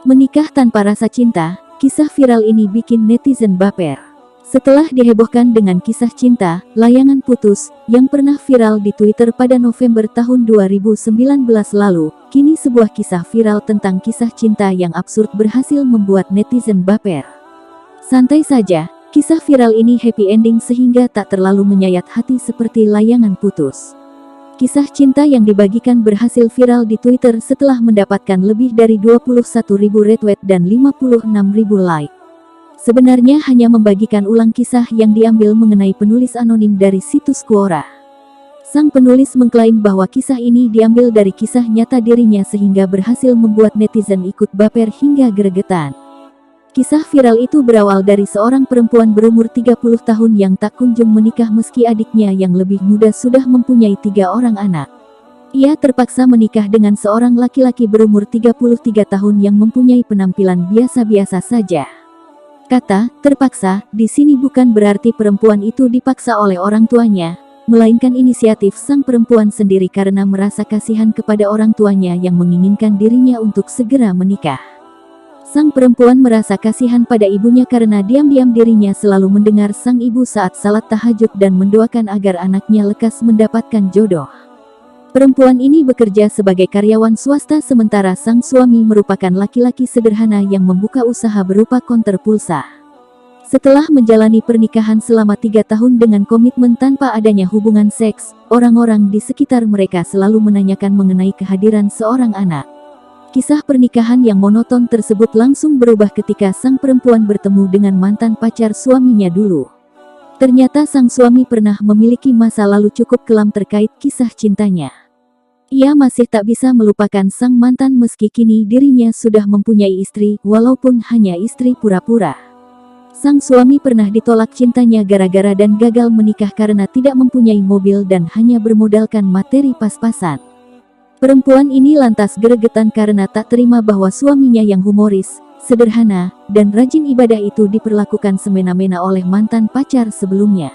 Menikah tanpa rasa cinta, kisah viral ini bikin netizen baper. Setelah dihebohkan dengan kisah cinta, layangan putus, yang pernah viral di Twitter pada November tahun 2019 lalu, kini sebuah kisah viral tentang kisah cinta yang absurd berhasil membuat netizen baper. Santai saja, kisah viral ini happy ending sehingga tak terlalu menyayat hati seperti layangan putus. Kisah cinta yang dibagikan berhasil viral di Twitter setelah mendapatkan lebih dari 21.000 retweet dan 56.000 like. Sebenarnya hanya membagikan ulang kisah yang diambil mengenai penulis anonim dari situs Quora. Sang penulis mengklaim bahwa kisah ini diambil dari kisah nyata dirinya sehingga berhasil membuat netizen ikut baper hingga gregetan. Kisah viral itu berawal dari seorang perempuan berumur 30 tahun yang tak kunjung menikah meski adiknya yang lebih muda sudah mempunyai 3 orang anak. Ia terpaksa menikah dengan seorang laki-laki berumur 33 tahun yang mempunyai penampilan biasa-biasa saja. Kata "terpaksa" di sini bukan berarti perempuan itu dipaksa oleh orang tuanya, melainkan inisiatif sang perempuan sendiri karena merasa kasihan kepada orang tuanya yang menginginkan dirinya untuk segera menikah. Sang perempuan merasa kasihan pada ibunya karena diam-diam dirinya selalu mendengar sang ibu saat salat tahajud dan mendoakan agar anaknya lekas mendapatkan jodoh. Perempuan ini bekerja sebagai karyawan swasta sementara sang suami merupakan laki-laki sederhana yang membuka usaha berupa konter pulsa. Setelah menjalani pernikahan selama 3 tahun dengan komitmen tanpa adanya hubungan seks, orang-orang di sekitar mereka selalu menanyakan mengenai kehadiran seorang anak. Kisah pernikahan yang monoton tersebut langsung berubah ketika sang perempuan bertemu dengan mantan pacar suaminya dulu. Ternyata sang suami pernah memiliki masa lalu cukup kelam terkait kisah cintanya. Ia masih tak bisa melupakan sang mantan meski kini dirinya sudah mempunyai istri, walaupun hanya istri pura-pura. Sang suami pernah ditolak cintanya gara-gara dan gagal menikah karena tidak mempunyai mobil dan hanya bermodalkan materi pas-pasan. Perempuan ini lantas gregetan karena tak terima bahwa suaminya yang humoris, sederhana, dan rajin ibadah itu diperlakukan semena-mena oleh mantan pacar sebelumnya.